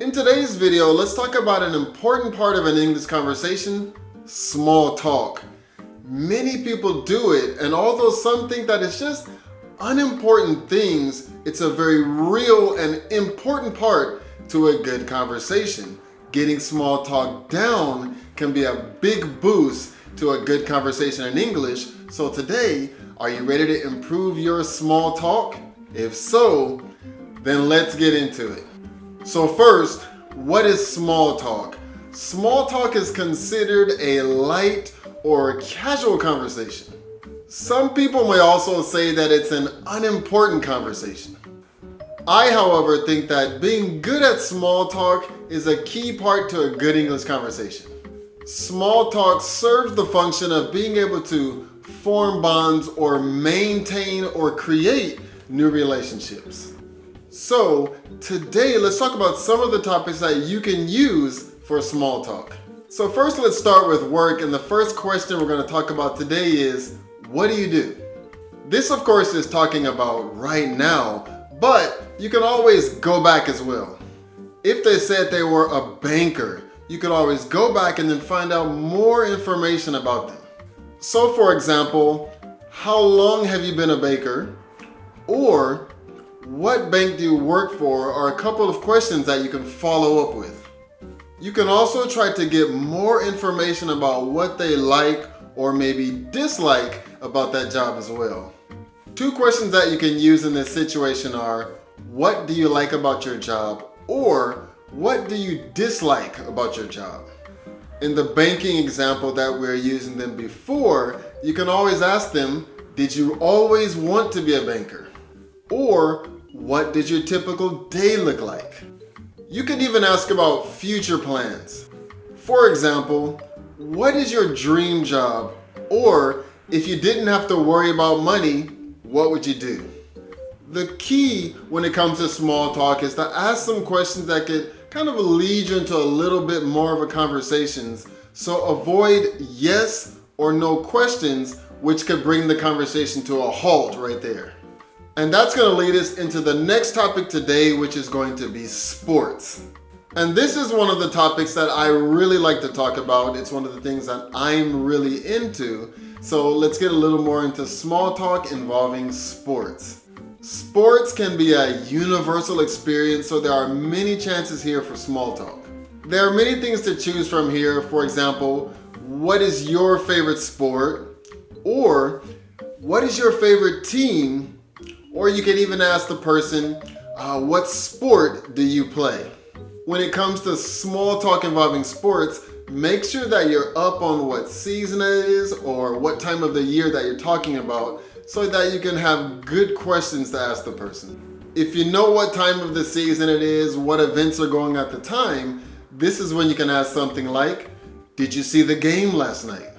In today's video, let's talk about an important part of an English conversation, small talk. Many people do it, and although some think that it's just unimportant things, it's a very real and important part to a good conversation. Getting small talk down can be a big boost to a good conversation in English. So today, are you ready to improve your small talk? If so, then let's get into it. So first, what is small talk? Small talk is considered a light or casual conversation. Some people may also say that it's an unimportant conversation. I, however, think that being good at small talk is a key part to a good English conversation. Small talk serves the function of being able to form bonds or maintain or create new relationships. So today, let's talk about some of the topics that you can use for small talk. So first, let's start with work. And the first question we're going to talk about today is, what do you do? This, of course, is talking about right now, but you can always go back as well. If they said they were a banker, you could always go back and then find out more information about them. So for example, how long have you been a baker? Or what bank do you work for are a couple of questions that you can follow up with. You can also try to get more information about what they like or maybe dislike about that job as well. Two questions that you can use in this situation are, what do you like about your job? Or what do you dislike about your job? In the banking example that we're using them before, you can always ask them, did you always want to be a banker? Or what did your typical day look like? You can even ask about future plans. For example, what is your dream job? Or if you didn't have to worry about money, what would you do? The key when it comes to small talk is to ask some questions that could kind of lead you into a little bit more of a conversation. So avoid yes or no questions, which could bring the conversation to a halt right there. And that's going to lead us into the next topic today, which is going to be sports. And this is one of the topics that I really like to talk about. It's one of the things that I'm really into. So let's get a little more into small talk involving sports. Sports can be a universal experience, so there are many chances here for small talk. There are many things to choose from here. For example, what is your favorite sport? Or what is your favorite team? Or you can even ask the person, what sport do you play? When it comes to small talk involving sports, make sure that you're up on what season it is or what time of the year that you're talking about so that you can have good questions to ask the person. If you know what time of the season it is, what events are going at the time, this is when you can ask something like, did you see the game last night?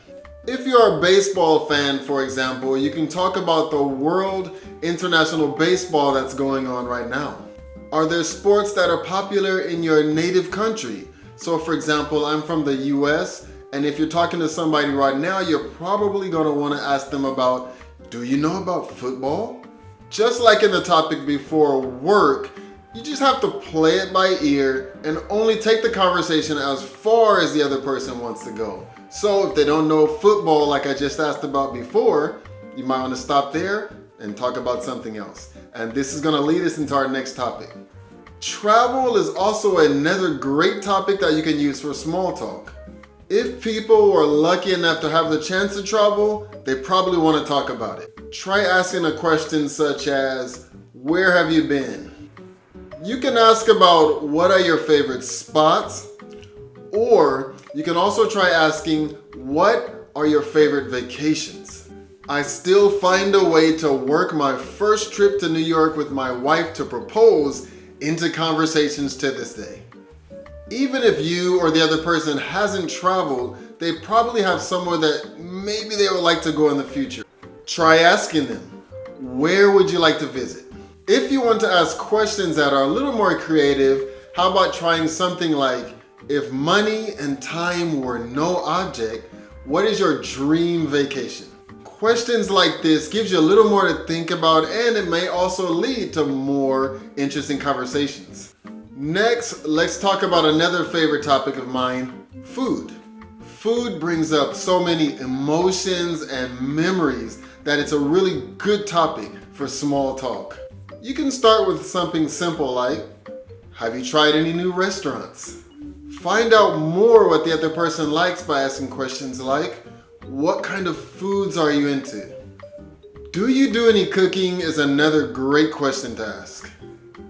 If you're a baseball fan, for example, you can talk about the World International Baseball that's going on right now. Are there sports that are popular in your native country? So for example, I'm from the US, and if you're talking to somebody right now, you're probably going to want to ask them about, do you know about football? Just like in the topic before, work, you just have to play it by ear and only take the conversation as far as the other person wants to go. So if they don't know football like I just asked about before, you might want to stop there and talk about something else. And this is going to lead us into our next topic. Travel is also another great topic that you can use for small talk. If people were lucky enough to have the chance to travel, they probably want to talk about it. Try asking a question such as, where have you been? You can ask about what are your favorite spots, or you can also try asking, what are your favorite vacations? I still find a way to work my first trip to New York with my wife to propose into conversations to this day. Even if you or the other person hasn't traveled, they probably have somewhere that maybe they would like to go in the future. Try asking them, where would you like to visit? If you want to ask questions that are a little more creative, how about trying something like, if money and time were no object, what is your dream vacation? Questions like this gives you a little more to think about, and it may also lead to more interesting conversations. Next, let's talk about another favorite topic of mine, food. Food brings up so many emotions and memories that it's a really good topic for small talk. You can start with something simple like, have you tried any new restaurants? Find out more what the other person likes by asking questions like, what kind of foods are you into? Do you do any cooking is another great question to ask.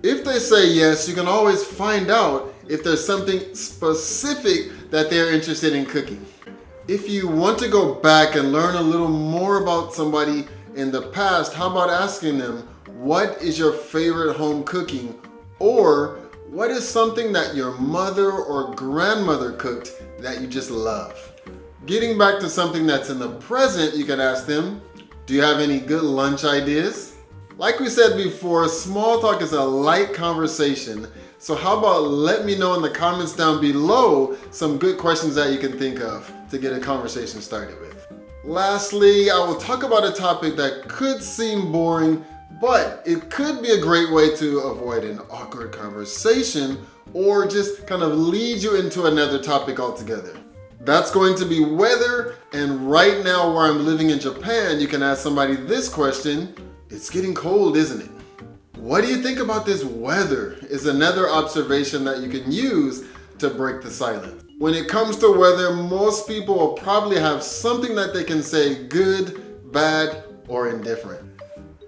If they say yes, you can always find out if there's something specific that they're interested in cooking. If you want to go back and learn a little more about somebody in the past, how about asking them, what is your favorite home cooking? Or what is something that your mother or grandmother cooked that you just love? Getting back to something that's in the present, you can ask them, do you have any good lunch ideas? Like we said before, small talk is a light conversation. So how about let me know in the comments down below some good questions that you can think of to get a conversation started with. Lastly, I will talk about a topic that could seem boring, but it could be a great way to avoid an awkward conversation or just kind of lead you into another topic altogether. That's going to be weather, and right now where I'm living in Japan, you can ask somebody this question, it's getting cold, isn't it? What do you think about this weather? Is another observation that you can use to break the silence. When it comes to weather, most people will probably have something that they can say good, bad, or indifferent.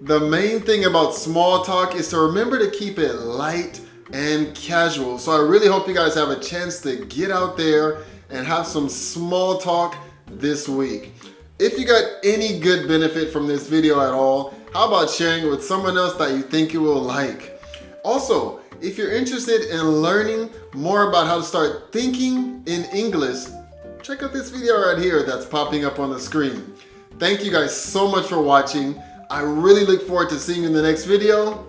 The main thing about small talk is to remember to keep it light and casual. So I really hope you guys have a chance to get out there and have some small talk this week. If you got any good benefit from this video at all, how about sharing it with someone else that you think you will like? Also, if you're interested in learning more about how to start thinking in English, check out this video right here that's popping up on the screen. Thank you guys so much for watching. I really look forward to seeing you in the next video.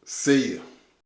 See you.